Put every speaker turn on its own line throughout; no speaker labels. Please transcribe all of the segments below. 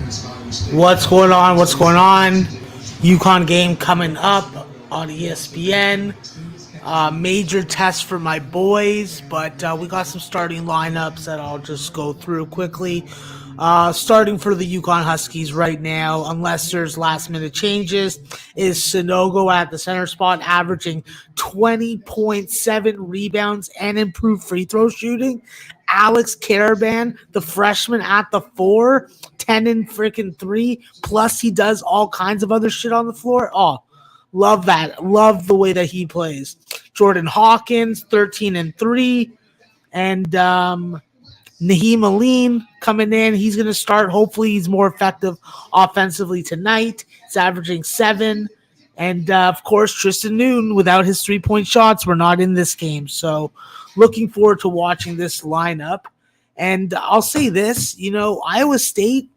What's going on? What's going on? Uconn game coming up on ESPN. Major test for my boys, but we got some starting lineups that I'll just go through quickly. Starting for the Uconn Huskies right now, unless there's last minute changes, is Sonogo at the center spot, averaging 20.7 rebounds and improved free throw shooting. Alex Caravan, the freshman at the 4, 10 and freaking 3. Plus, he does all kinds of other shit on the floor. Oh, love that. Love the way that he plays. Jordan Hawkins, 13 and 3. And Naheem Aline coming in. He's going to start. Hopefully, he's more effective offensively tonight. He's averaging 7. And, of course, Tristan Newton, without his three-point shots, we're not in this game. So, looking forward to watching this lineup. And I'll say this, Iowa State,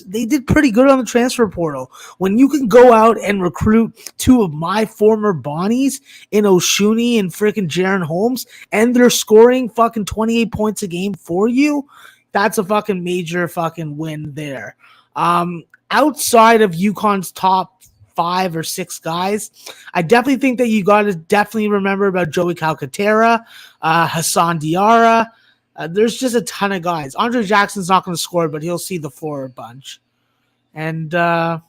they did pretty good on the transfer portal. When you can go out and recruit two of my former Bonnies in Oshuni and freaking Jaron Holmes, and they're scoring fucking 28 points a game for you, that's a fucking major fucking win there. Outside of UConn's top 5 or 6 guys, I definitely think that you got to definitely remember about Joey Calcaterra, Hassan Diarra. There's just a ton of guys. Andre Jackson's not going to score, but he'll see the floor a bunch. And I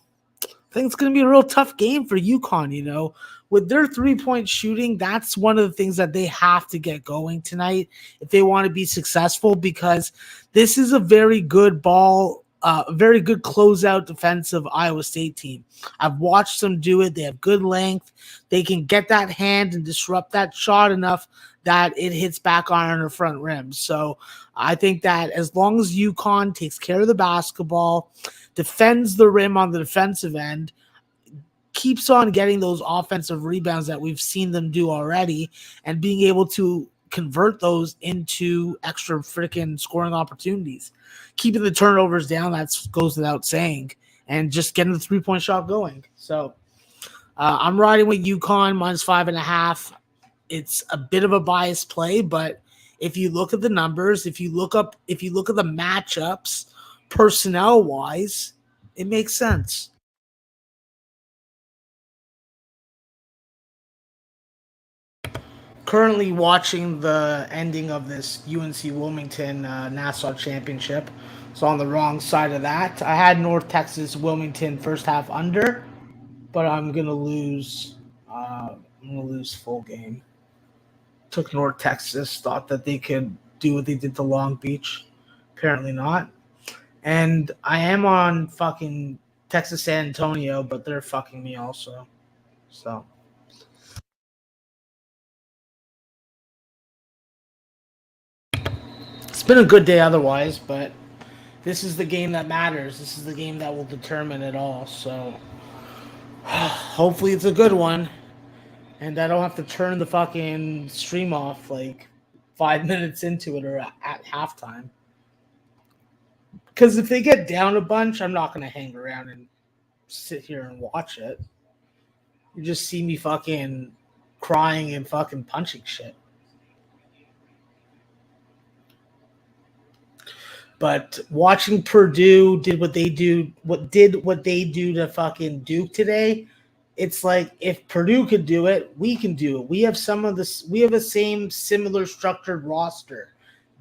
think it's going to be a real tough game for UConn, With their three-point shooting, that's one of the things that they have to get going tonight if they want to be successful, because this is a very good very good closeout defensive Iowa State team. I've watched them do it. They have good length. They can get that hand and disrupt that shot enough that it hits back on the front rim. So I think that as long as UConn takes care of the basketball, defends the rim on the defensive end, keeps on getting those offensive rebounds that we've seen them do already, and being able to convert those into extra freaking scoring opportunities, keeping the turnovers down, that goes without saying, and just getting the three-point shot going. So I'm riding with UConn -5.5. It's a bit of a biased play, but if you look at the numbers, if you look at the matchups personnel-wise, it makes sense. Currently watching the ending of this UNC Wilmington Nassau Championship. So on the wrong side of that. I had North Texas Wilmington first half under, but I'm gonna lose. Full game. Took North Texas, thought that they could do what they did to Long Beach. Apparently not. And I am on fucking Texas San Antonio, but they're fucking me also. So. It's been a good day otherwise, but this is the game that matters. This is the game that will determine it all. So hopefully it's a good one, and I don't have to turn the fucking stream off like 5 minutes into it or at halftime. Because if they get down a bunch, I'm not going to hang around and sit here and watch it. You just see me fucking crying and fucking punching shit. But watching Purdue did what they do to fucking Duke today, it's like if Purdue could do it, we can do it. We have a similar structured roster.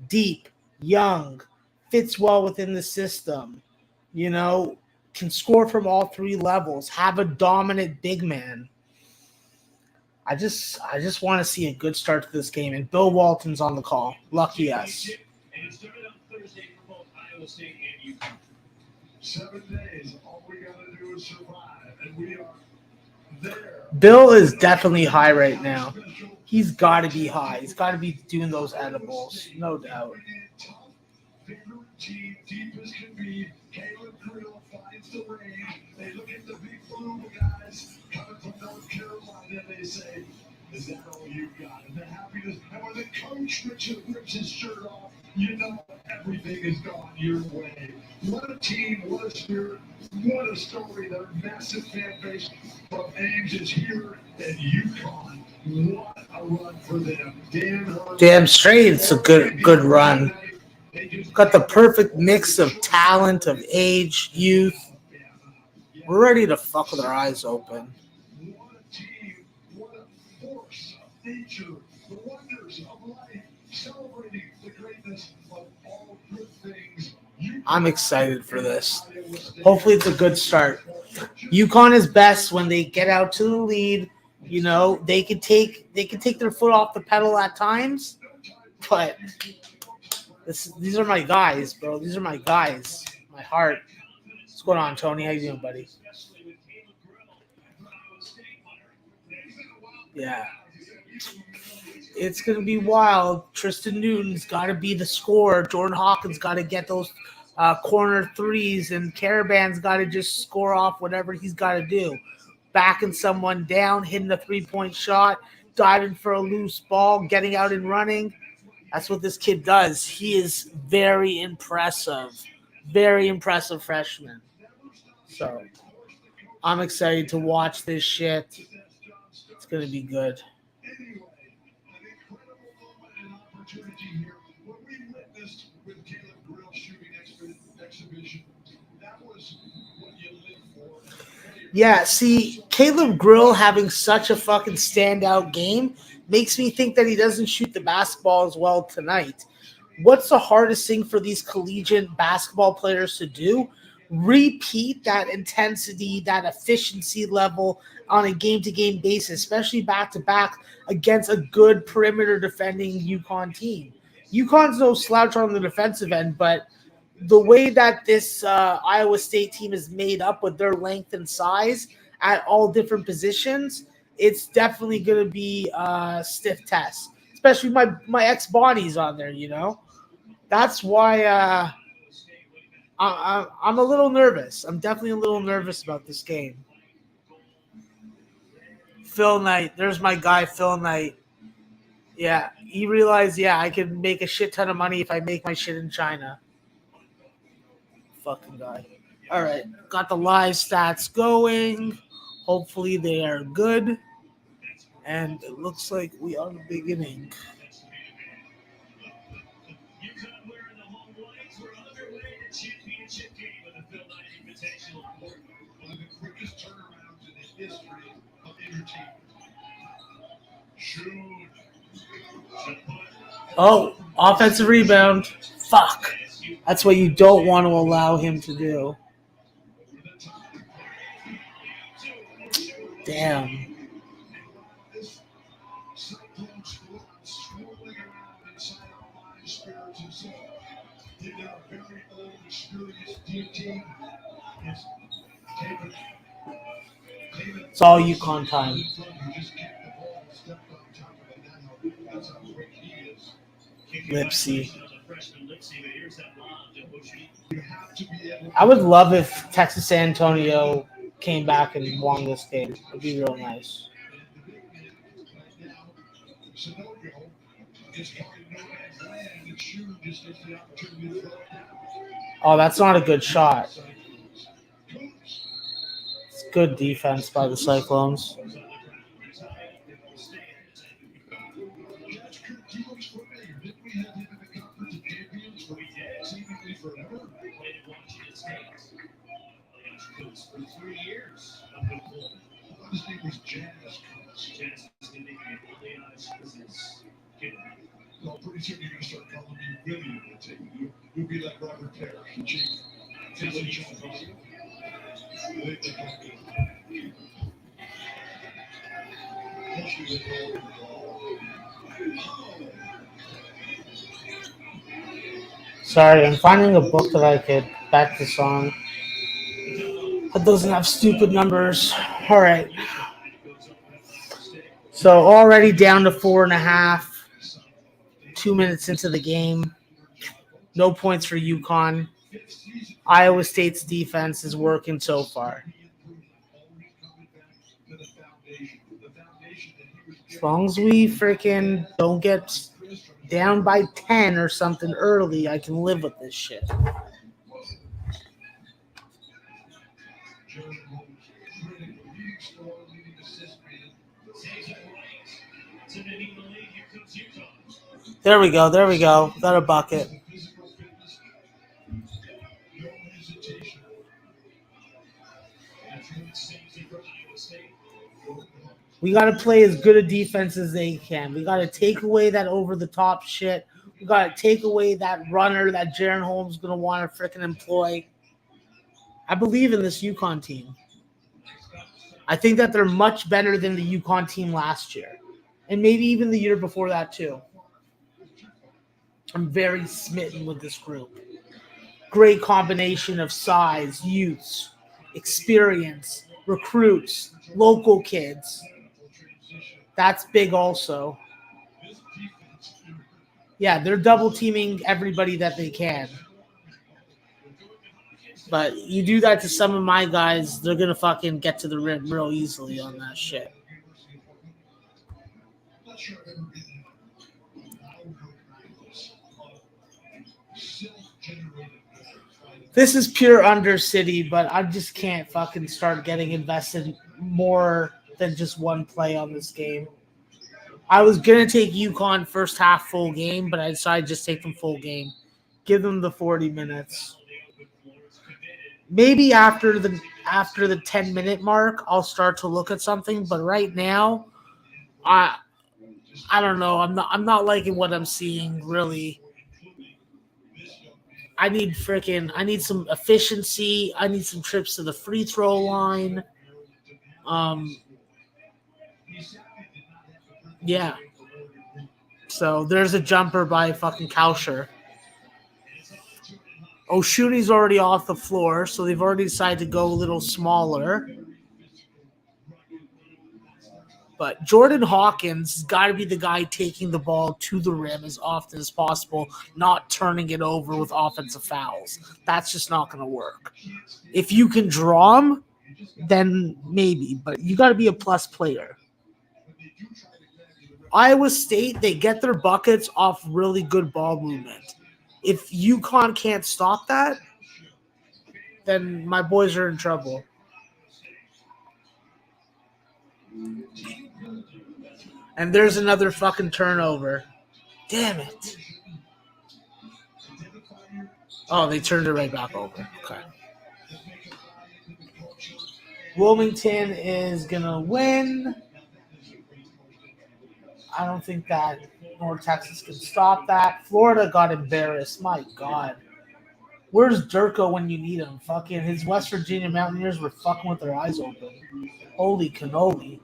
Deep, young, fits well within the system, can score from all 3 levels, have a dominant big man. I just want to see a good start to this game, and Bill Walton's on the call. Lucky us.
Thursday for both Iowa State and UConn. 7 days, all we gotta do is survive, and we are there.
Bill is definitely high right now. He's got to be high. He's got to be doing those edibles, no doubt.
Deep as can be. Caleb Grill finds the rain. They look at the big blue guys coming from North Carolina. They say, "Is that all you got?" And the happiness, and when the coach rips his shirt off, everything has gone your way. What a team, what a spirit, what a story. Their massive fan base from Ames is here at UConn. What a run for them. Damn straight,
it's a good run.
They
Got the perfect mix of talent, of age, youth. We're ready to fuck with our eyes open.
What a team, what a force of nature, the wonders of life, celebrating the greatness of all good things.
I'm excited for this. Hopefully, it's a good start. UConn is best when they get out to the lead. You know, they can take their foot off the pedal at times, but these are my guys, bro. These are my guys. My heart. What's going on, Tony? How you doing, buddy? Yeah. It's gonna be wild. Tristan Newton's got to be the scorer. Jordan Hawkins got to get those corner threes, and Caravan's got to just score off whatever he's got to do. Backing someone down, hitting a 3-point shot, diving for a loose ball, getting out and running. That's what this kid does. He is very impressive freshman. So I'm excited to watch this shit. It's gonna be good.
Anyway, an incredible moment and opportunity here. What we witnessed with Caleb Grill shooting exhibition, that was what you live for.
Yeah, see, Caleb Grill having such a fucking standout game makes me think that he doesn't shoot the basketball as well tonight. What's the hardest thing for these collegiate basketball players to do? Repeat that intensity, that efficiency level on a game to game basis, especially back to back against a good perimeter defending UConn team. UConn's no slouch on the defensive end, but the way that this Iowa State team is made up with their length and size at all different positions, it's definitely going to be a stiff test. Especially my ex Bonnie's on there, you know. That's why I'm a little nervous. I'm definitely a little nervous about this game. Phil Knight, there's my guy, Phil Knight. Yeah, he realized, yeah, I can make a shit ton of money if I make my shit in China. Fucking guy. All right, got the live stats going. Hopefully they are good. And it looks like we are beginning.
UConn wearing the home whites. We're underway in the championship game of the Phil Knight Invitational. One of the quickest turnarounds in the history of entertainment. Shoot.
Oh, offensive rebound. Fuck. That's what you don't want to allow him to do. Damn.
Cyclone squad swirling around inside our mind, spirits and soul. Did our very old experienced DT. Yes. David.
It's all UConn time.
You just kicked the ball and stepped on top of it. That's how quick he is.
Lipsy.
You have to be able
I would love if Texas San Antonio came back and won this game. It would be real nice.
right now. Sunoco is covering no man's land, and Shue just gets the opportunity to throw it down.
Oh, that's not a good shot.
Cyclones.
It's good defense by the Cyclones.
Catch Kirk Deal's for mayor. Didn't we have him in the Conference of Champions for seemingly forever? For 3 years. I thought his name was Jazz Coates. Well, pretty soon you're going to start calling me William. You'll be like Robert Parrish, the chief. Philly Jones. They call me. Mostly they call me
Sorry, I'm finding a book that I could back this on. That doesn't have stupid numbers. All right. So already down to 4.5. 2 minutes into the game. No points for UConn. Iowa State's defense is working so far. As long as we freaking don't get down by 10 or something early, I can live with this shit. There we go. Got a bucket. We got to play as good a defense as they can. We got to take away that over-the-top shit. We got to take away that runner that Jaron Holmes going to want to freaking employ. I believe in this Uconn team. I think that they're much better than the Uconn team last year. And maybe even the year before that, too. I'm very smitten with this group. Great combination of size, youths, experience, recruits, local kids. That's big also. Yeah, they're double teaming everybody that they can. But you do that to some of my guys, they're going to fucking get to the rim real easily on that shit. This is pure Undercity, but I just can't fucking start getting invested more than just one play on this game. I was going to take Uconn first half full game, but I decided to just take them full game. Give them the 40 minutes. Maybe after the 10-minute mark, I'll start to look at something. But right now, I don't know. I'm not liking what I'm seeing really. I need some efficiency. I need some trips to the free throw line. Yeah. So there's a jumper by fucking Kauscher. O'Shooty's already off the floor, so they've already decided to go a little smaller. But Jordan Hawkins has got to be the guy taking the ball to the rim as often as possible, not turning it over with offensive fouls. That's just not going to work. If you can draw him, then maybe, but you got to be a plus player. Iowa State, they get their buckets off really good ball movement. If Uconn can't stop that, then my boys are in trouble. And there's another fucking turnover. Damn it. Oh, they turned it right back over. Okay. Wilmington is going to win. I don't think that North Texas can stop that. Florida got embarrassed. My God. Where's Durko when you need him? Fucking his West Virginia Mountaineers were fucking with their eyes open. Holy cannoli.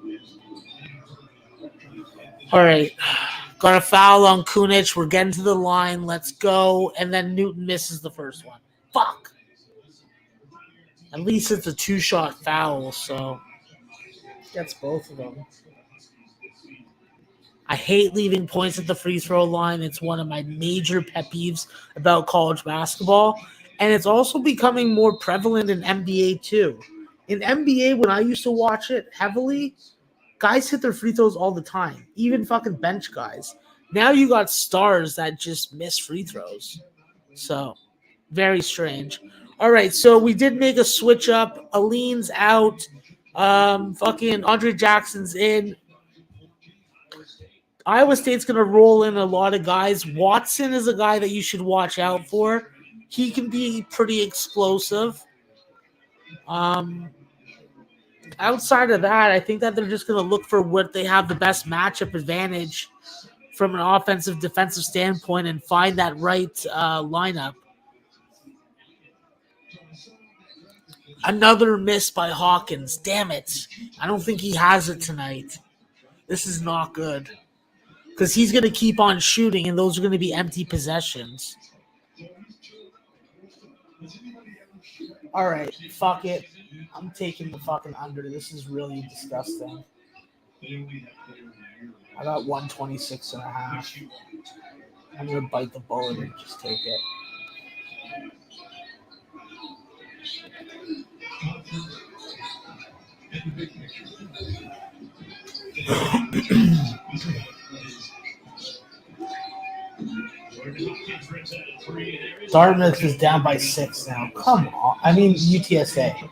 All right. Got a foul on Kunich. We're getting to the line. Let's go. And then Newton misses the first one. Fuck. At least it's a 2-shot foul, so gets both of them. I hate leaving points at the free throw line. It's one of my major pet peeves about college basketball. And it's also becoming more prevalent in NBA too. In NBA, when I used to watch it heavily, guys hit their free throws all the time, even fucking bench guys. Now you got stars that just miss free throws. So, very strange. All right, so we did make a switch up. Aline's out. Fucking Andre Jackson's in. Iowa State's going to roll in a lot of guys. Watson is a guy that you should watch out for. He can be pretty explosive. Outside of that, I think that they're just going to look for what they have the best matchup advantage from an offensive defensive standpoint and find that right lineup. Another miss by Hawkins. Damn it. I don't think he has it tonight. This is not good. Because he's going to keep on shooting, and those are going to be empty possessions. All right, fuck it. I'm taking the fucking under. This is really disgusting. I got 126.5. I'm going to bite the bullet and just take it. Dartmouth is down by 6 now. Come on. I mean, UTSA.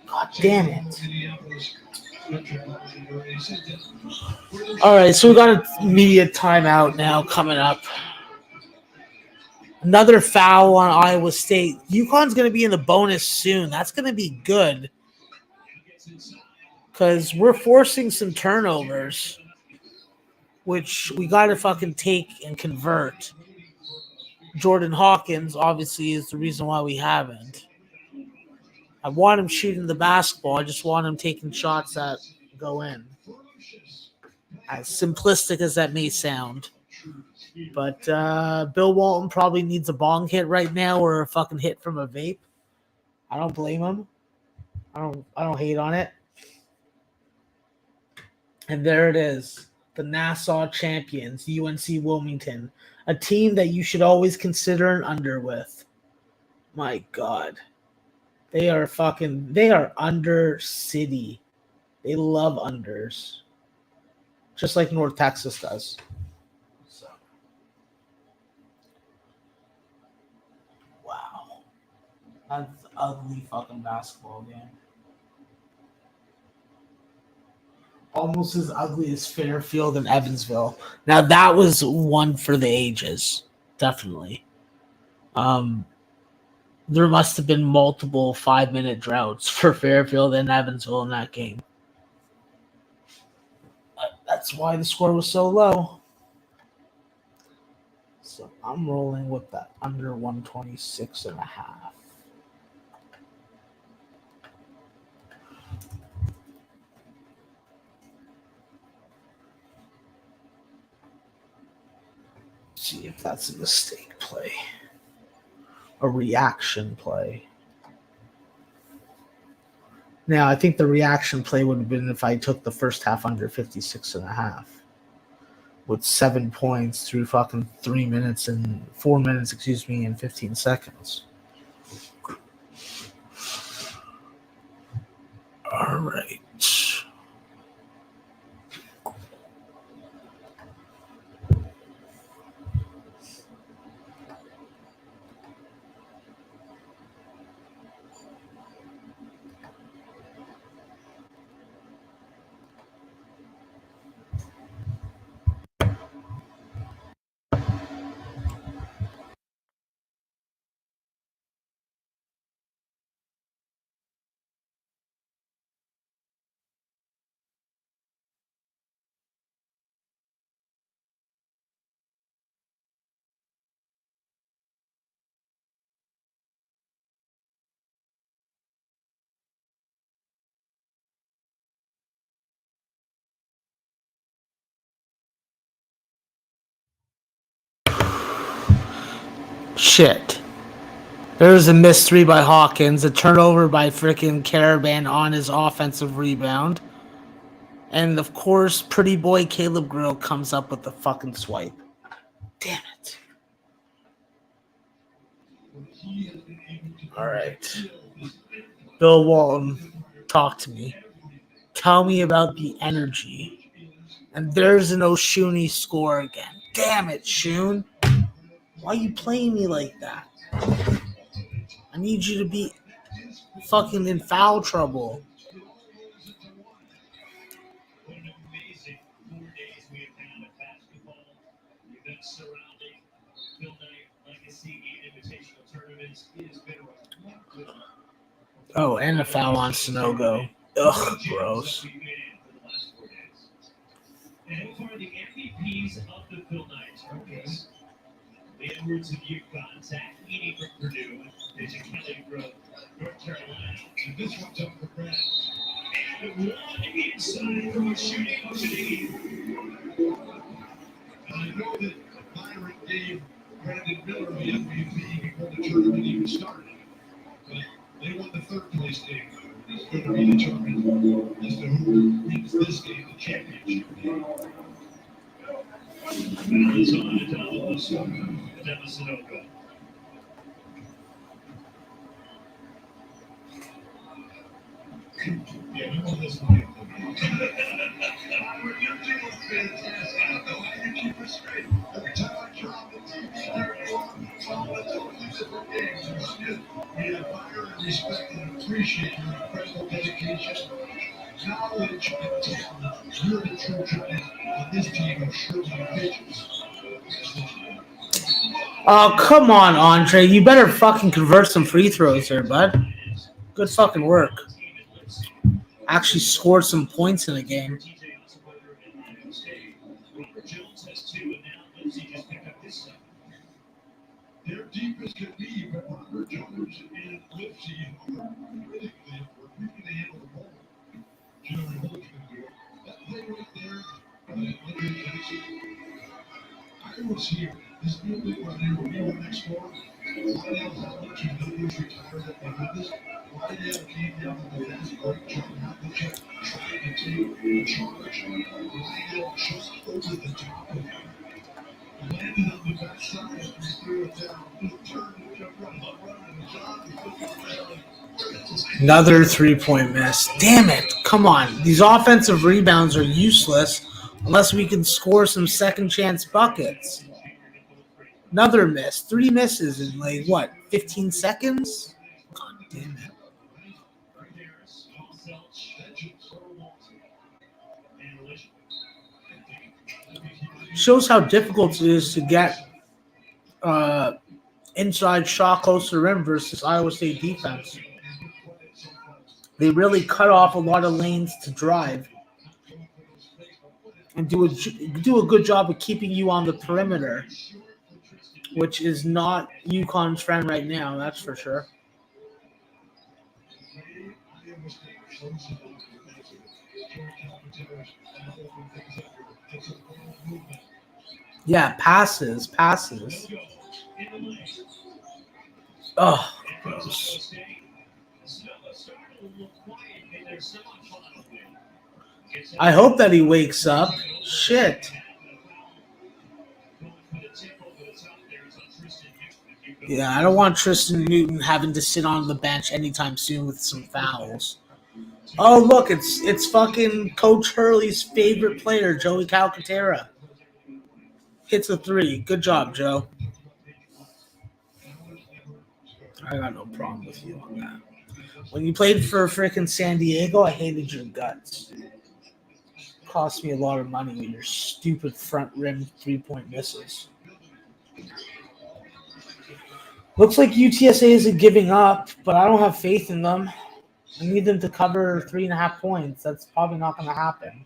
God damn it. All right, so we got a media timeout now coming up. Another foul on Iowa State. UConn's going to be in the bonus soon. That's going to be good because we're forcing some turnovers, which we got to fucking take and convert. Jordan Hawkins obviously is the reason why we haven't. I want him shooting the basketball. I just want him taking shots that go in. As simplistic as that may sound. But Bill Walton probably needs a bong hit right now or a fucking hit from a vape. I don't blame him. I don't hate on it. And there it is. The Nassau champions, UNC Wilmington. A team that you should always consider an under with. My God. They are under city. They love unders. Just like North Texas does. So. Wow. That's an ugly fucking basketball game. Almost as ugly as Fairfield and Evansville. Now that was one for the ages. Definitely. There must have been multiple 5-minute droughts for Fairfield and Evansville in that game. That's why the score was so low. So I'm rolling with that under 126.5. See if that's a mistake play. A reaction play. Now, I think the reaction play would have been if I took the first half under 56.5 with 7 points through fucking 4 minutes, and 15 seconds. All right. Shit. There's a missed three by Hawkins, a turnover by freaking Caravan on his offensive rebound. And of course, pretty boy Caleb Grill comes up with the fucking swipe. Damn it. All right. Bill Walton, talk to me. Tell me about the energy. And there's an Oshuni score again. Damn it, Shun. Why are you playing me like that? I need you to be fucking in foul trouble. Oh, and a foul on Sonogo. Ugh, gross.
And who are the MVPs of the Phil Knights? Focus. The Edwards of Uconn, Zach Eady from Purdue, Vision Kelly from North Carolina. And this one's up for grabs. And one inside from a shooting opportunity. I know that Byron gave Brandon Miller the MVP before the tournament even started. But they won the third place game. It's going to be determined as to who wins this game, the championship game. It's on to Della Sonogo. Yeah, we won this one. You're doing fantastic. I don't know how you keep it straight. Every time I turn on the TV, there you are. Oh, it's a totally different game. We admire and respect and appreciate your incredible dedication, knowledge, and talent. You're the true giant on this team of Shirley Bitches.
Oh, come on, Andre. You better fucking convert some free throws there, bud. Good fucking work. Actually scored some points in the game.
Their deepest could be, but Robert Jones and Lipsy are critically repeating the handle the ball. Generally, Holt can do it. That play right there, I was here. This building right here, when we were next door, Lydell Havlicek, nobody was retired at the end of this. Lydell came down to the fence, great job. Havlicek trying to take the charge. Lydell just over the top of him. Landed on the backside and threw it down. Just turned and kept running, and John was looking around.
Another 3-point miss. Damn it. Come on. These offensive rebounds are useless unless we can score some second chance buckets. Another miss. 3 misses in like what, 15 seconds? God damn it. Shows how difficult it is to get uh, inside shot close to the rim versus Iowa State defense. They really cut off a lot of lanes to drive and do a good job of keeping you on the perimeter, which is not UConn's friend right now, that's for sure. Yeah, passes. Oh, gross. I hope that he wakes up. Shit. Yeah, I don't want Tristan Newton having to sit on the bench anytime soon with some fouls. Oh, look, it's fucking Coach Hurley's favorite player, Joey Calcaterra. Hits a 3. Good job, Joe. I got no problem with you on that. When you played for freaking San Diego, I hated your guts. Cost me a lot of money with your stupid front rim 3-point misses. Looks like UTSA isn't giving up, but I don't have faith in them. I need them to cover 3.5 points. That's probably not going to happen.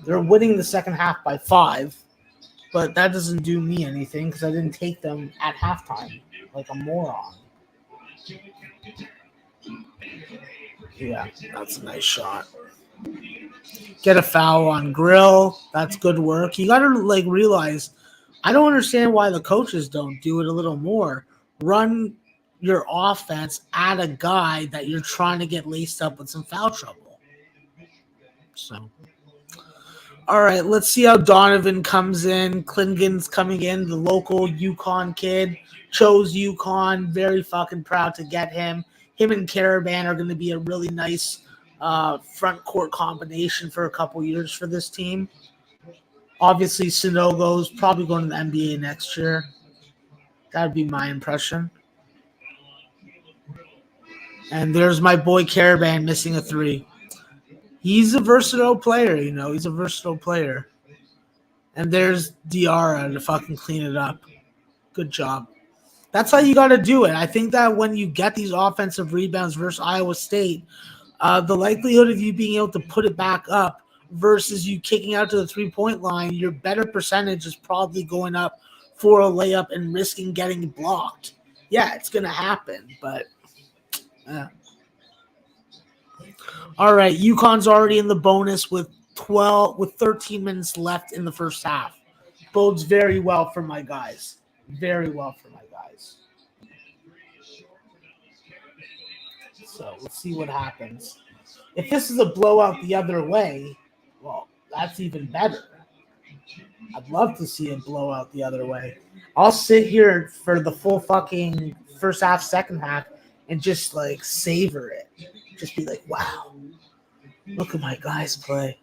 They're winning the second half by 5, but that doesn't do me anything because I didn't take them at halftime like a moron. Yeah, that's a nice shot. Get a foul on Grill. That's good work. You got to realize, I don't understand why the coaches don't do it a little more. Run your offense at a guy that you're trying to get laced up with some foul trouble. So, all right, let's see how Donovan comes in. Klingon's coming in, the local Uconn kid. Chose Uconn. Very fucking proud to get him. Him and Caravan are going to be a really nice front court combination for a couple years for this team. Obviously, Sunogo's probably going to the NBA next year. That would be my impression. And there's my boy Caravan missing a 3. He's a versatile player, He's a versatile player. And there's Diarra to fucking clean it up. Good job. That's how you got to do it. I think that when you get these offensive rebounds versus Iowa State, the likelihood of you being able to put it back up versus you kicking out to the 3-point line, your better percentage is probably going up for a layup and risking getting blocked. Yeah, it's going to happen, but all right, UConn's already in the bonus with 13 minutes left in the first half. Bodes very well for my guys. Very well for my guys. So let's see what happens. If this is a blowout the other way, well, that's even better. I'd love to see a blowout the other way. I'll sit here for the full fucking first half, second half, and just savor it. Just be like, wow, look at my guys play.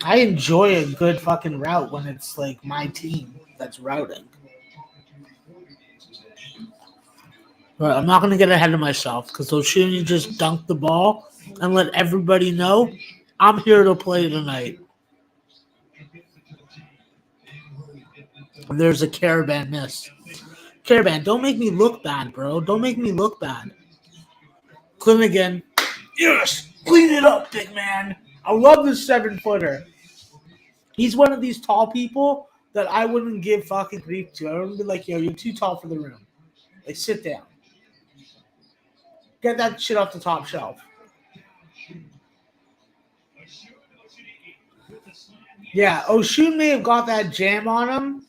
I enjoy a good fucking route when it's my team that's routing. But I'm not going to get ahead of myself because they'll shouldn't just dunk the ball and let everybody know I'm here to play tonight. There's a Caravan miss. Caravan, don't make me look bad, bro. Don't make me look bad. Clean again. Yes! Clean it up, big man. I love this 7-footer. He's one of these tall people that I wouldn't give fucking grief to. I wouldn't be like, yo, you're too tall for the room. Like, sit down. Get that shit off the top shelf. Yeah, Oshun may have got that jam on him,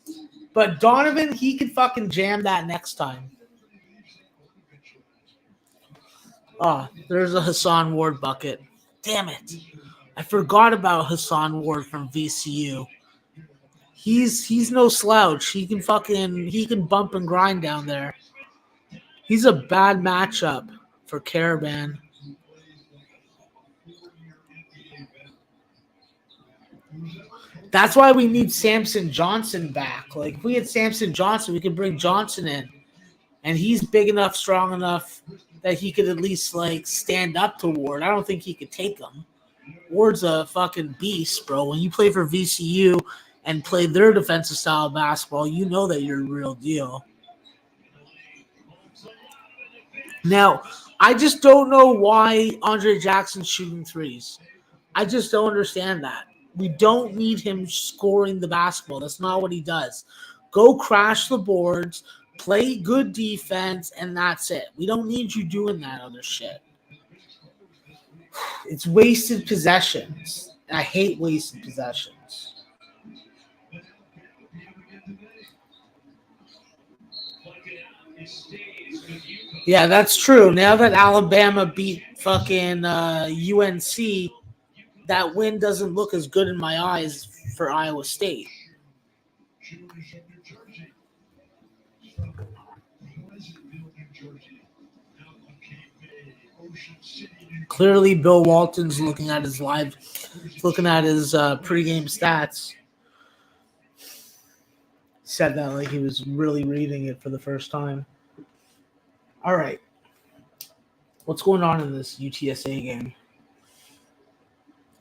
but Donovan, he can fucking jam that next time. Oh, there's a Hassan Ward bucket. Damn it. I forgot about Hassan Ward from VCU. He's no slouch. He can bump and grind down there. He's a bad matchup for Caravan. That's why we need Samson Johnson back. Like, if we had Samson Johnson, we could bring Johnson in. And he's big enough, strong enough that he could at least, like, stand up to Ward. I don't think he could take him. Ward's a fucking beast, bro. When you play for VCU and play their defensive style of basketball, you know that you're a real deal. Now, I just don't know why Andre Jackson's shooting threes. I just don't understand that. We don't need him scoring the basketball. That's not what he does. Go crash the boards, play good defense, and that's it. We don't need you doing that other shit. It's wasted possessions. I hate wasted possessions. Yeah, that's true. Now that Alabama beat fucking UNC, that win doesn't look as good in my eyes for Iowa State. Clearly, Bill Walton's looking at his pregame stats. Said that like he was really reading it for the first time. All right. What's going on in this UTSA game?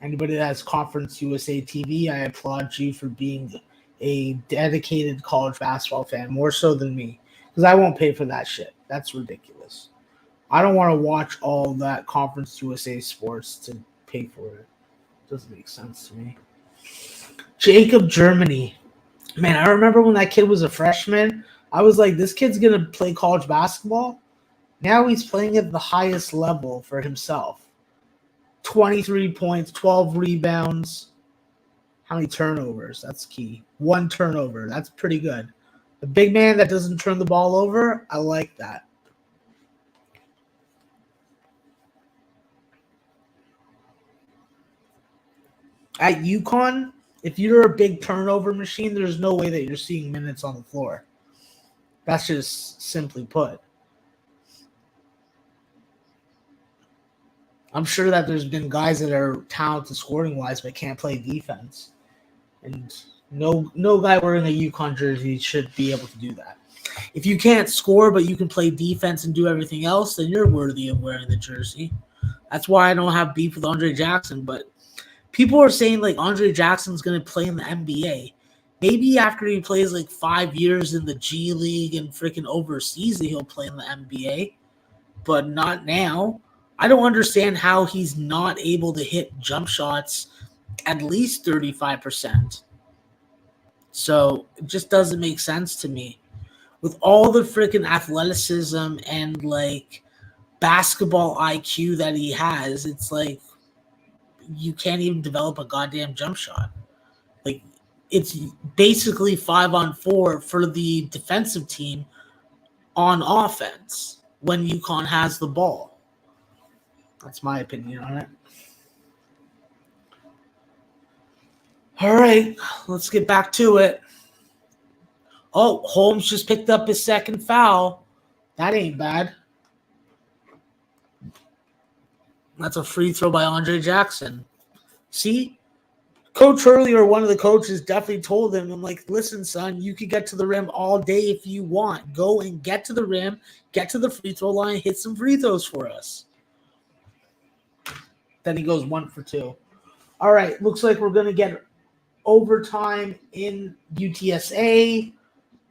Anybody that has Conference USA TV, I applaud you for being a dedicated college basketball fan, more so than me, because I won't pay for that shit. That's ridiculous. I don't want to watch all that Conference USA sports to pay for it. Doesn't make sense to me. Jacob Germany. Man, I remember when that kid was a freshman, I was like, this kid's going to play college basketball? Now he's playing at the highest level for himself. 23 points, 12 rebounds. How many turnovers? That's key. 1 turnover. That's pretty good. A big man that doesn't turn the ball over, I like that. At Uconn, if you're a big turnover machine, there's no way that you're seeing minutes on the floor. That's just simply put. I'm sure that there's been guys that are talented scoring-wise but can't play defense. And no guy wearing a Uconn jersey should be able to do that. If you can't score but you can play defense and do everything else, then you're worthy of wearing the jersey. That's why I don't have beef with Andre Jackson, but people are saying like Andre Jackson's going to play in the NBA. Maybe after he plays like 5 years in the G League and freaking overseas, he'll play in the NBA, but not now. I don't understand how he's not able to hit jump shots at least 35%. So it just doesn't make sense to me. With all the freaking athleticism and like basketball IQ that he has, it's like you can't even develop a goddamn jump shot. Like, it's basically 5-on-4 for the defensive team on offense when UConn has the ball. That's my opinion on it. All right, let's get back to it. Oh, Holmes just picked up his second foul. That ain't bad. That's a free throw by Andre Jackson. See? Coach Hurley or one of the coaches definitely told him, I'm like, listen, son, you can get to the rim all day if you want. Go and get to the rim, get to the free throw line, hit some free throws for us. Then he goes 1 for 2. All right, looks like we're going to get overtime in UTSA.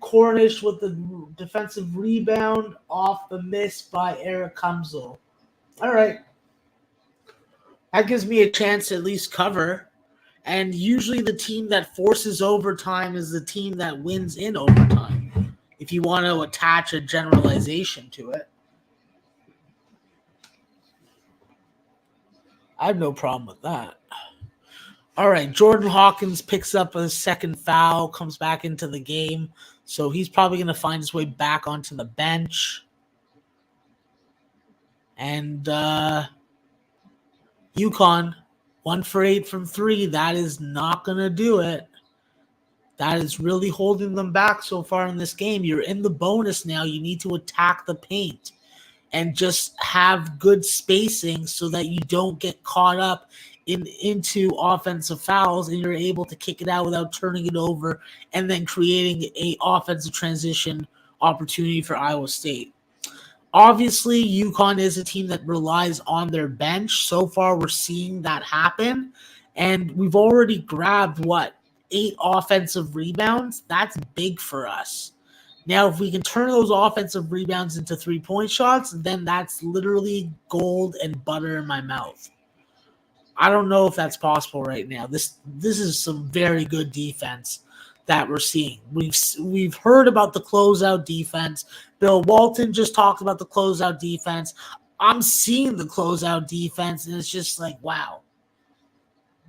Cornish with the defensive rebound off the miss by Eric Kumzel. All right. That gives me a chance to at least cover. And usually the team that forces overtime is the team that wins in overtime, if you want to attach a generalization to it. I have no problem with that. All right, Jordan Hawkins picks up a second foul, comes back into the game. So he's probably going to find his way back onto the bench. And Uconn, 1 for 8 from 3. That is not going to do it. That is really holding them back so far in this game. You're in the bonus now. You need to attack the paint and just have good spacing so that you don't get caught up into offensive fouls and you're able to kick it out without turning it over and then creating a offensive transition opportunity for Iowa State. Obviously, Uconn is a team that relies on their bench. So far, we're seeing that happen. And we've already grabbed, 8 offensive rebounds? That's big for us. Now, if we can turn those offensive rebounds into 3-point shots, then that's literally gold and butter in my mouth. I don't know if that's possible right now. This is some very good defense that we're seeing. We've heard about the closeout defense. Bill Walton just talked about the closeout defense. I'm seeing the closeout defense, and it's just like, wow.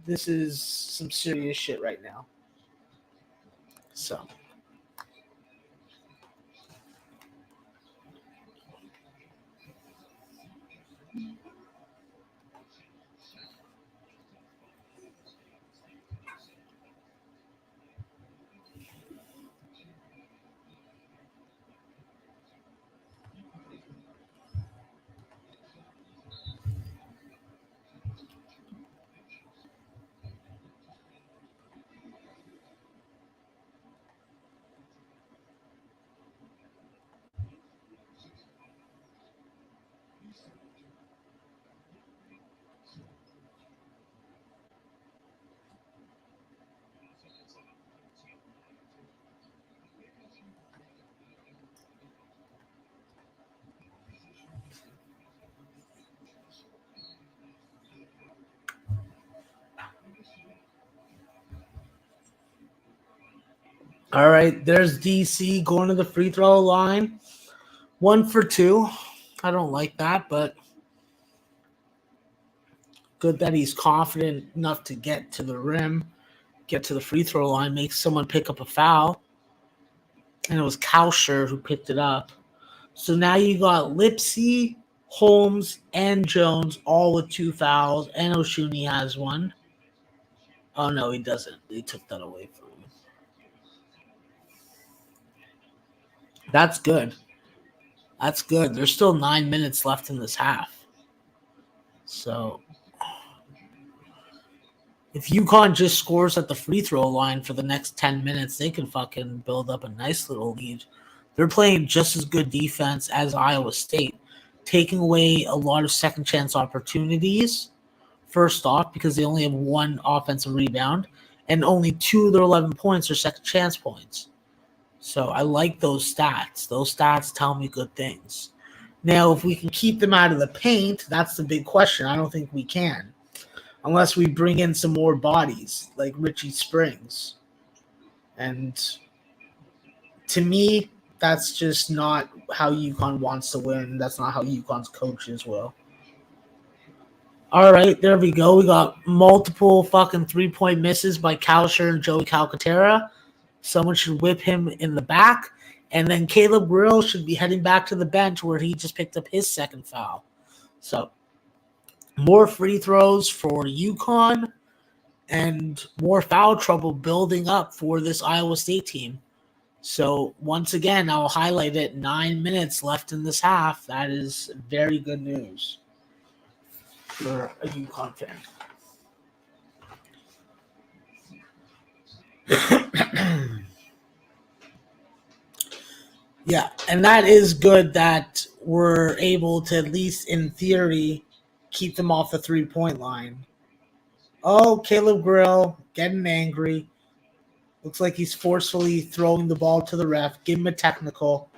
This is some serious shit right now. So. All right, there's DC going to the free throw line. 1 for 2. I don't like that, but good that he's confident enough to get to the rim, get to the free throw line, make someone pick up a foul. And it was Kauscher who picked it up. So now you got Lipsy, Holmes, and Jones all with 2 fouls, and Oshuni has 1. Oh, no, he doesn't. They took that away from him. That's good. That's good. There's still 9 minutes left in this half. So if Uconn just scores at the free throw line for the next 10 minutes, they can fucking build up a nice little lead. They're playing just as good defense as Iowa State, taking away a lot of second chance opportunities, first off, because they only have 1 offensive rebound, and only 2 of their 11 points are second chance points. So I like those stats. Those stats tell me good things. Now, if we can keep them out of the paint, that's the big question. I don't think we can, unless we bring in some more bodies like Richie Springs. And to me, that's just not how Uconn wants to win. That's not how Uconn's coaches will. All right, there we go. We got multiple fucking 3-point misses by Kauscher and Joey Calcaterra. Someone should whip him in the back. And then Caleb Grill should be heading back to the bench where he just picked up his second foul. So more free throws for Uconn and more foul trouble building up for this Iowa State team. So once again, I'll highlight it. 9 minutes left in this half. That is very good news for a Uconn fan. Yeah, and that is good that we're able to, at least in theory, keep them off the 3-point line. Oh, Caleb Grill getting angry. Looks like he's forcefully throwing the ball to the ref. Give him a technical.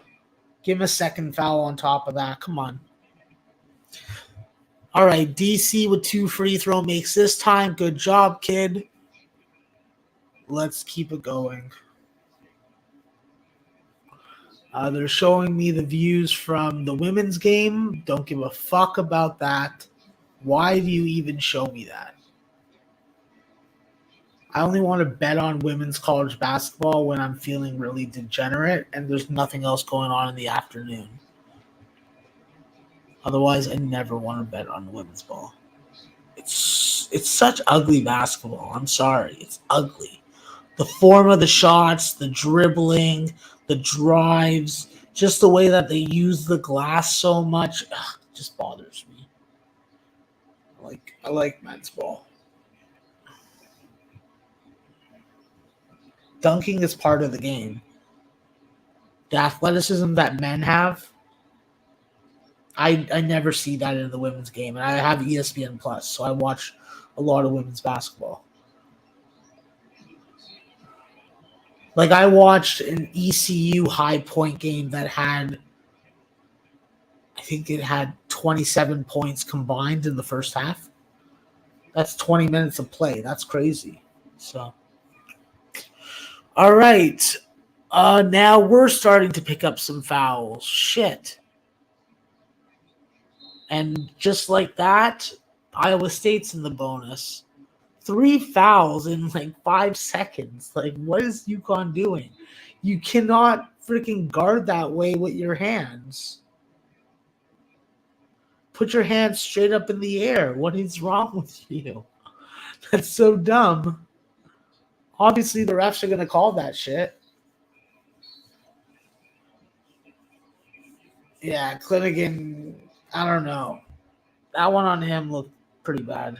Give him a second foul on top of that. Come on. All right, DC with 2 free throw makes this time. Good job, kid. Let's keep it going. They're showing me the views from the women's game. Don't give a fuck about that. Why do you even show me that? I only want to bet on women's college basketball when I'm feeling really degenerate and there's nothing else going on in the afternoon. Otherwise, I never want to bet on women's ball. It's such ugly basketball. I'm sorry. It's ugly. The form of the shots, the dribbling, the drives, just the way that they use the glass so much, just bothers me. I like men's ball. Dunking is part of the game. The athleticism that men have, I never see that in the women's game. And I have ESPN Plus, so I watch a lot of women's basketball. Like I watched an ECU high point game that had, I think it had 27 points combined in the first half. That's 20 minutes of play. That's crazy. So, all right. Now we're starting to pick up some fouls. Shit. And just like that, Iowa State's in the bonus. 3 fouls in like 5 seconds. Like, what is UConn doing? You cannot freaking guard that way with your hands. Put your hands straight up in the air. What is wrong with you? That's so dumb. Obviously, the refs are going to call that shit. Yeah, Clinigan, I don't know. That one on him looked pretty bad.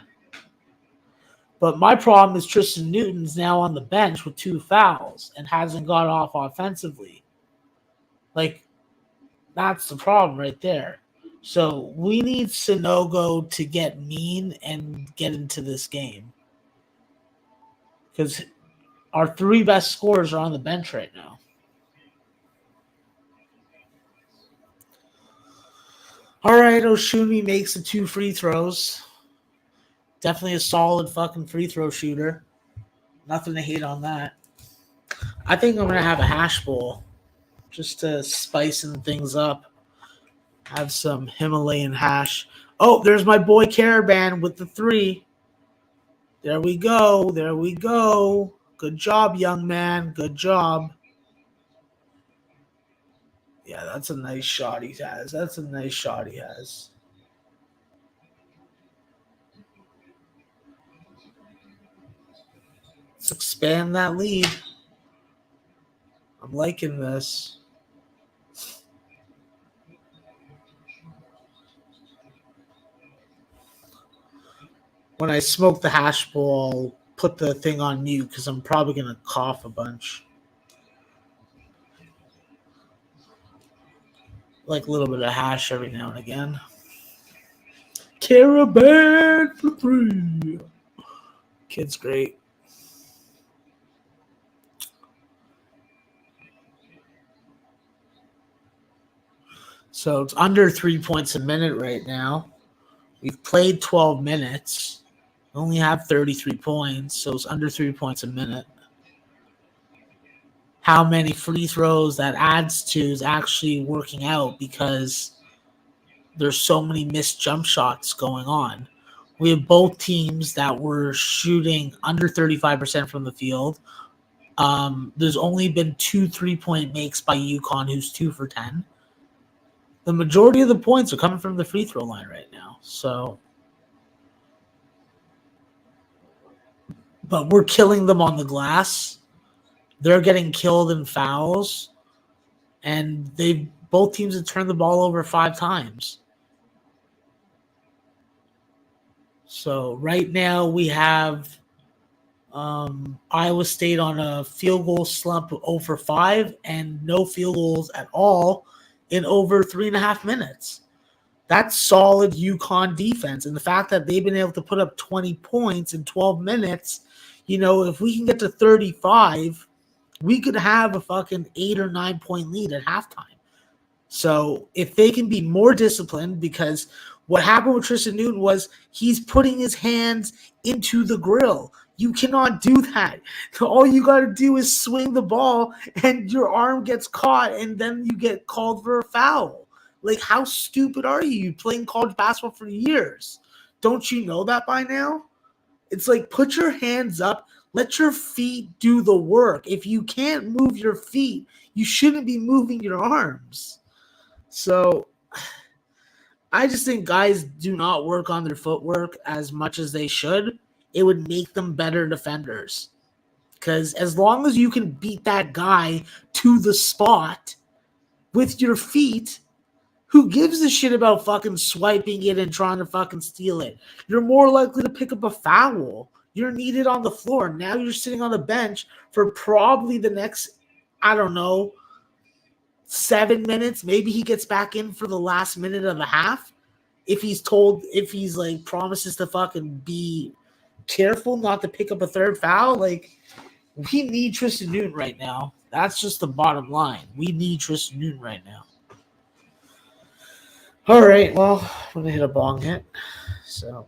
But my problem is Tristan Newton's now on the bench with 2 fouls and hasn't got off offensively. Like, that's the problem right there. So we need Sanogo to get mean and get into this game. Because our 3 best scorers are on the bench right now. All right, Oshumi makes the 2 free throws. Definitely a solid fucking free throw shooter. Nothing to hate on that. I think I'm going to have a hash bowl just to spicing things up. Have some Himalayan hash. Oh, there's my boy Caravan with the 3. There we go. There we go. Good job, young man. Good job. Yeah, that's a nice shot he has. That's a nice shot he has. Let's expand that lead. I'm liking this. When I smoke the hash bowl, I'll put the thing on mute because I'm probably going to cough a bunch. Like a little bit of hash every now and again. Caravan for 3. Kid's great. So it's under 3 points a minute right now. We've played 12 minutes. We only have 33 points, so it's under 3 points a minute. How many free throws that adds to is actually working out because there's so many missed jump shots going on. We have both teams that were shooting under 35% from the field. There's only been 2 3-point makes by Uconn, who's 2 for 10. The majority of the points are coming from the free throw line right now. So, but we're killing them on the glass. They're getting killed in fouls, and both teams have turned the ball over 5 times. So right now we have Iowa State on a field goal slump of 0 for 5 and no field goals at all in over 3.5 minutes. That's solid UConn defense. And the fact that they've been able to put up 20 points in 12 minutes, if we can get to 35, we could have a fucking 8 or 9 point lead at halftime. So if they can be more disciplined, because what happened with Tristan Newton was he's putting his hands into the grill. You cannot do that. All you got to do is swing the ball and your arm gets caught and then you get called for a foul. Like, how stupid are you? You've playing college basketball for years. Don't you know that by now? It's like, put your hands up. Let your feet do the work. If you can't move your feet, you shouldn't be moving your arms. So I just think guys do not work on their footwork as much as they should. It would make them better defenders. Because as long as you can beat that guy to the spot with your feet, who gives a shit about fucking swiping it and trying to fucking steal it? You're more likely to pick up a foul. You're needed on the floor. Now you're sitting on the bench for probably the next, I don't know, 7 minutes. Maybe he gets back in for the last minute of the half. If he's like promises to fucking be careful not to pick up a third foul, like, we need Tristan Newton right now. That's just the bottom line. We need Tristan Newton right now. All right, well, I'm going to hit a bong hit. So.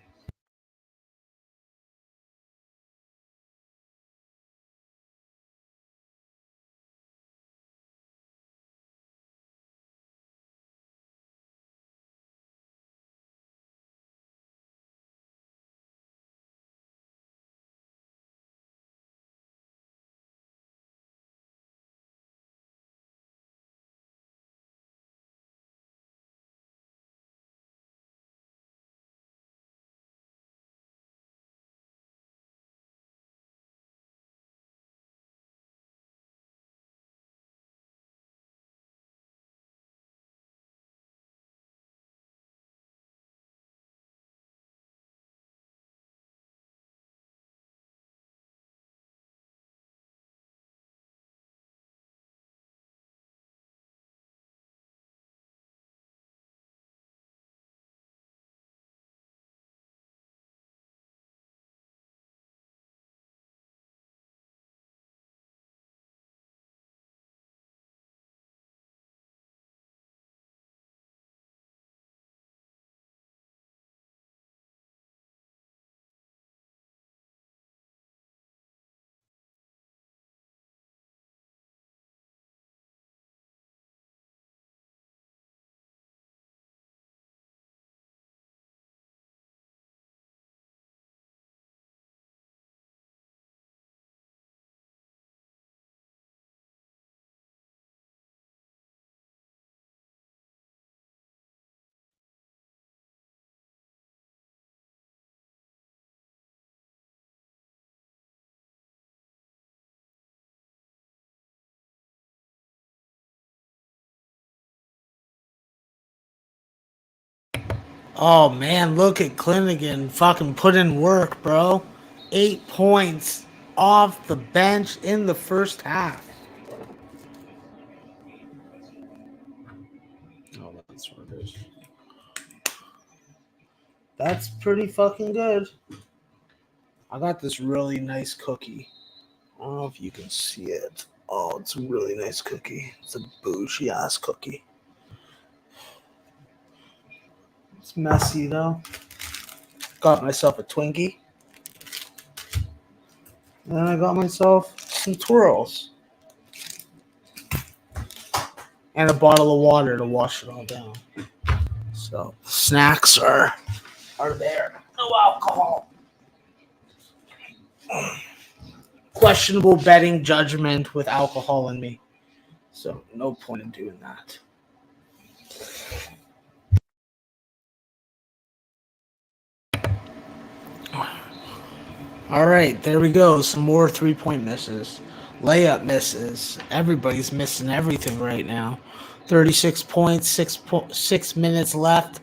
Oh, man, look at Clinigan fucking put in work, bro. 8 points off the bench in the first half. Oh, that's what it is. That's pretty fucking good. I got this really nice cookie. I don't know if you can see it. Oh, it's a really nice cookie. It's a bougie ass cookie. It's messy though. Got myself a Twinkie. And then I got myself some twirls. And a bottle of water to wash it all down. So snacks are there. No alcohol. Questionable betting judgment with alcohol in me. So no point in doing that. All right, there we go. Some more 3-point misses. Layup misses. Everybody's missing everything right now. 36 points, 6 minutes left.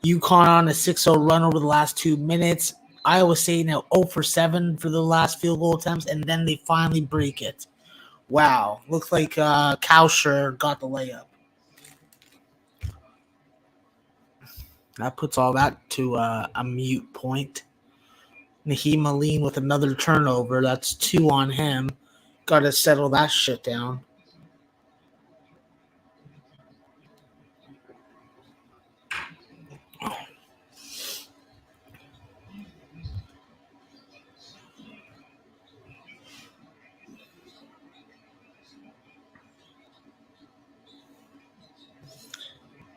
Uconn on a 6-0 run over the last 2 minutes. Iowa State now 0 for 7 for the last field goal attempts, and then they finally break it. Wow. Looks like Kausher got the layup. That puts all that to a mute point. Naheem Aline with another turnover. That's 2 on him. Gotta settle that shit down.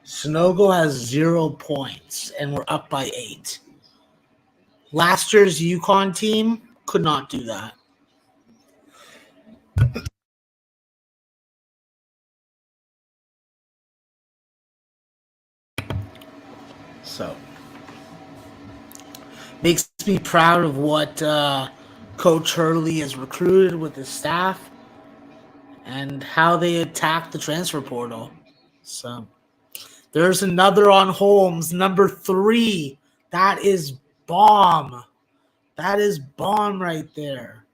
Sunogo has 0 points, and we're up by 8. Last year's Uconn team could not do that. So, makes me proud of what Coach Hurley has recruited with his staff and how they attack the transfer portal. So, there's another on Holmes, number 3. That is bomb. That is bomb right there.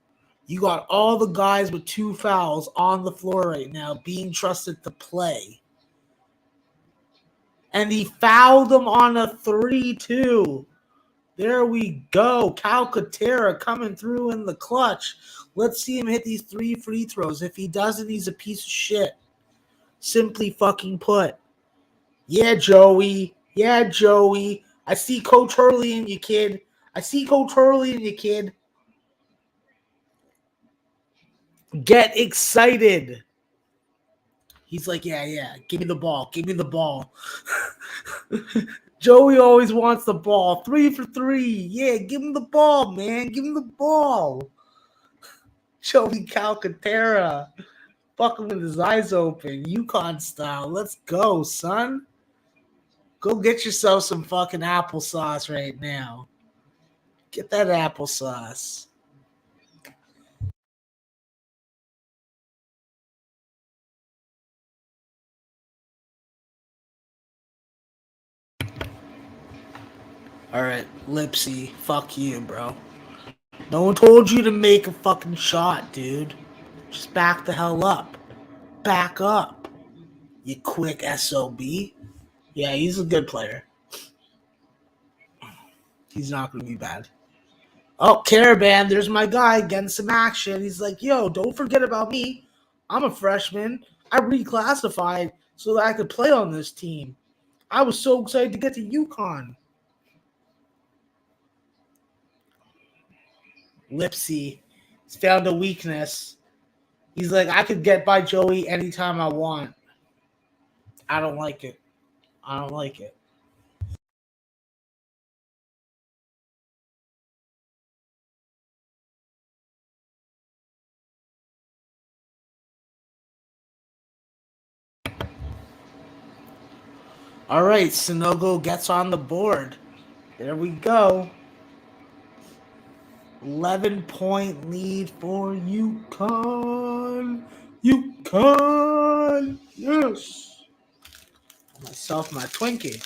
You got all the guys with 2 fouls on the floor right now being trusted to play. And he fouled them on a 3-2. There we go. Calcaterra coming through in the clutch. Let's see him hit these 3 free throws. If he doesn't, he's a piece of shit. Simply fucking put. Yeah, Joey. Yeah, Joey. I see Coach Hurley in you, kid. I see Coach Hurley in you, kid. Get excited. He's like, yeah. Give me the ball. Give me the ball. Joey always wants the ball. 3 for 3. Yeah, give him the ball, man. Give him the ball. Joey Calcaterra. Fucking with his eyes open. Uconn style. Let's go, son. Go get yourself some fucking applesauce right now. Get that applesauce. Alright, Lipsy. Fuck you, bro. No one told you to make a fucking shot, dude. Just back the hell up. Back up. You quick SOB. Yeah, he's a good player. He's not going to be bad. Oh, Caravan, there's my guy getting some action. He's like, yo, don't forget about me. I'm a freshman. I reclassified so that I could play on this team. I was so excited to get to Uconn. Lipsy. He's found a weakness. He's like, I could get by Joey anytime I want. I don't like it. I don't like it. All right, Sunogo gets on the board. There we go. 11-point lead for Uconn. Uconn. Yes. Myself, my Twinkie.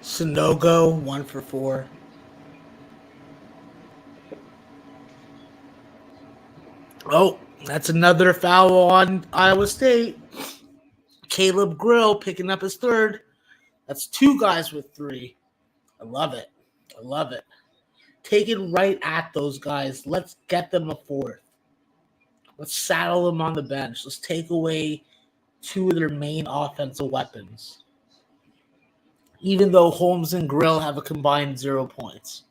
Sunogo, 1 for 4. Oh, that's another foul on Iowa State. Caleb Grill picking up his 3rd. That's 2 guys with 3. I love it. I love it. Take it right at those guys. Let's get them a 4th. Let's saddle them on the bench. Let's take away 2 of their main offensive weapons. Even though Holmes and Grill have a combined 0 points.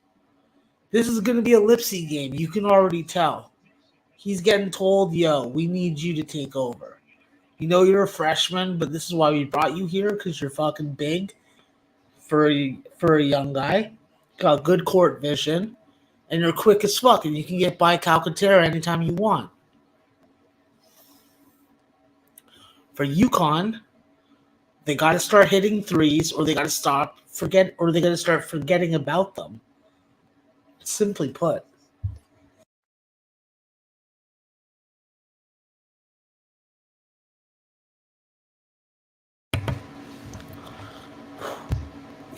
This is going to be a Lipsy game. You can already tell. He's getting told, yo, we need you to take over. You know you're a freshman, but this is why we brought you here, because you're fucking big for a young guy. got good court vision, and you're quick as fuck, and you can get by Calcaterra anytime you want. For Uconn, they got to start hitting threes, or they got to start forgetting about them. Simply put.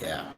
Yeah.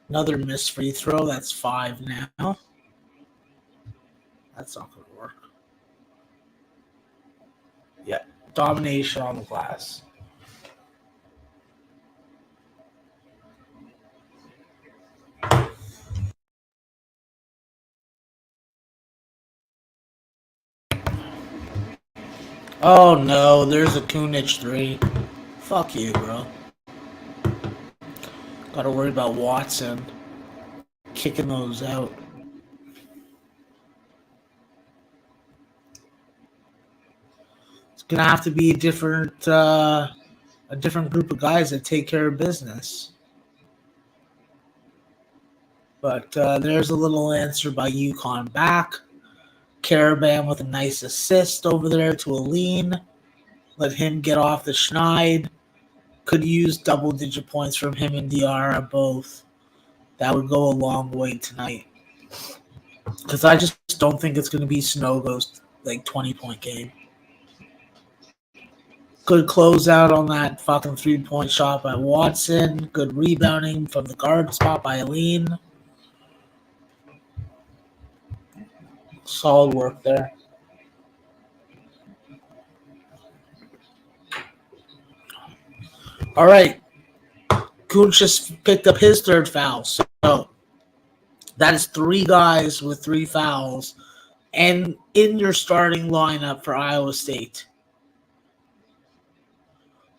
Another missed free throw. That's 5 now. That's not going to work. Yeah. Domination on the glass. Oh no, there's a Kunich 3. Fuck you, bro. Gotta worry about Watson kicking those out. It's gonna have to be a different group of guys that take care of business. But there's a little answer by Uconn back. Caravan with a nice assist over there to Aline. Let him get off the schneid. Could use double-digit points from him and Diarra both. That would go a long way tonight. Because I just don't think it's going to be Snogo's 20-point game. Good closeout on that fucking 3-point shot by Watson. Good rebounding from the guard spot by Aline. Solid work there. All right. Kuhn just picked up his third foul. So that is 3 guys with 3 fouls. And in your starting lineup for Iowa State.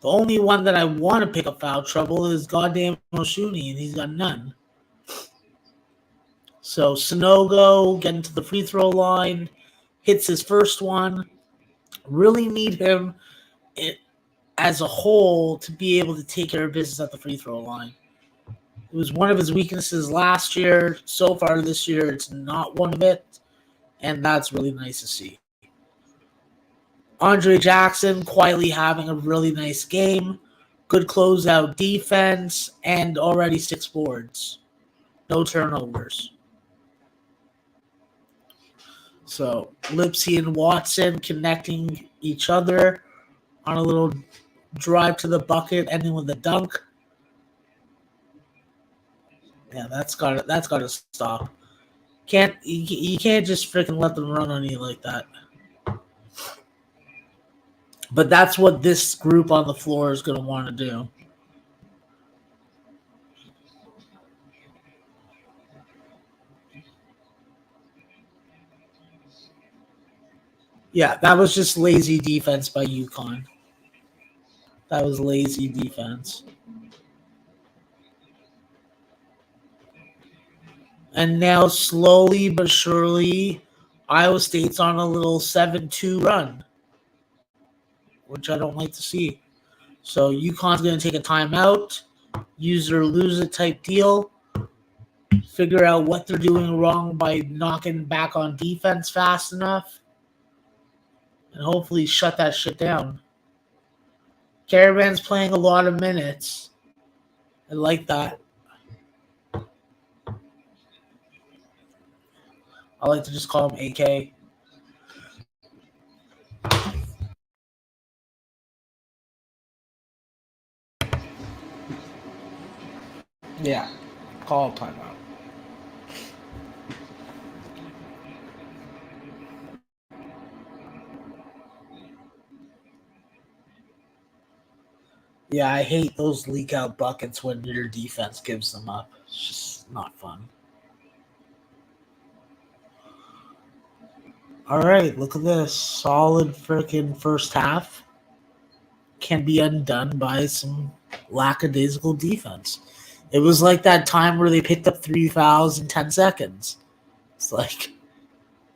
The only one that I want to pick up foul trouble is goddamn Oshuni, and he's got none. So Sonogo getting to the free throw line, hits his first one. Really need him as a whole to be able to take care of business at the free throw line. It was one of his weaknesses last year. So far this year, it's not one of it, and that's really nice to see. Andre Jackson quietly having a really nice game. Good closeout defense and already 6 boards. No turnovers. So Lipsy and Watson connecting each other on a little drive to the bucket, ending with a dunk. Yeah, that's gotta stop. You can't just freaking let them run on you like that. But that's what this group on the floor is gonna want to do. Yeah, that was just lazy defense by UConn. That was lazy defense. And now, slowly but surely, Iowa State's on a little 7-2 run, which I don't like to see. So UConn's going to take a timeout, use it or lose it type deal, figure out what they're doing wrong by knocking back on defense fast enough, and hopefully shut that shit down. Caravan's playing a lot of minutes. I like that. I like to just call him AK. Yeah, call a timeout. Yeah, I hate those leak out buckets when your defense gives them up. It's just not fun. All right, look at this. Solid freaking first half can be undone by some lackadaisical defense. It was like that time where they picked up 3 fouls in 10 seconds. It's like,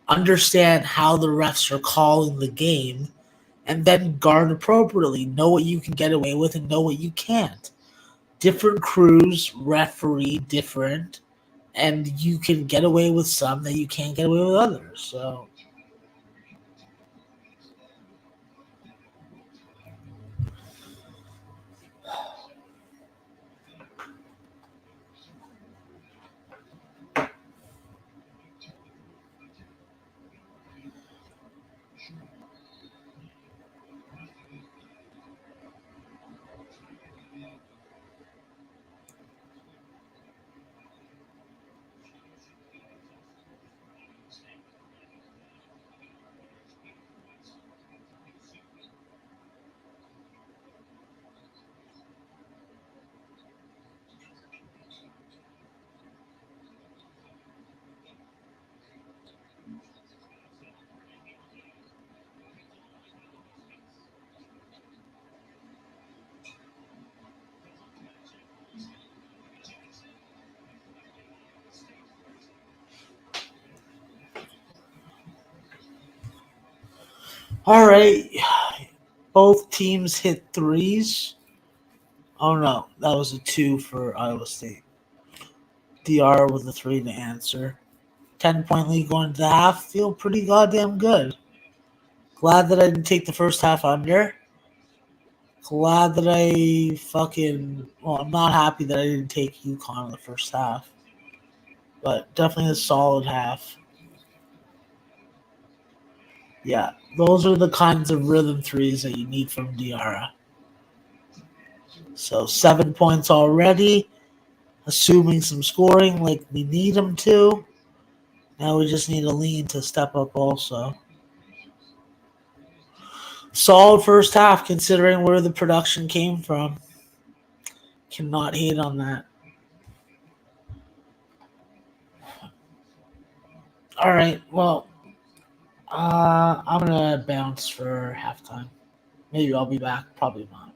understand how the refs are calling the game and then guard appropriately. Know what you can get away with and know what you can't. Different crews referee different, and you can get away with some that you can't get away with others. So, all right, both teams hit threes. Oh no, that was a 2 for Iowa State. DR with a 3 to answer. 10-point lead going to the half. Feel pretty goddamn good. Glad that I didn't take the first half under. Glad that I fucking. Well, I'm not happy that I didn't take UConn in the first half. But definitely a solid half. Yeah, those are the kinds of rhythm threes that you need from Diarra. So 7 points already, assuming some scoring like we need them to. Now we just need a lean to step up also. Solid first half considering where the production came from. Cannot hate on that. All right, well, I'm going to bounce for halftime. Maybe I'll be back. Probably not.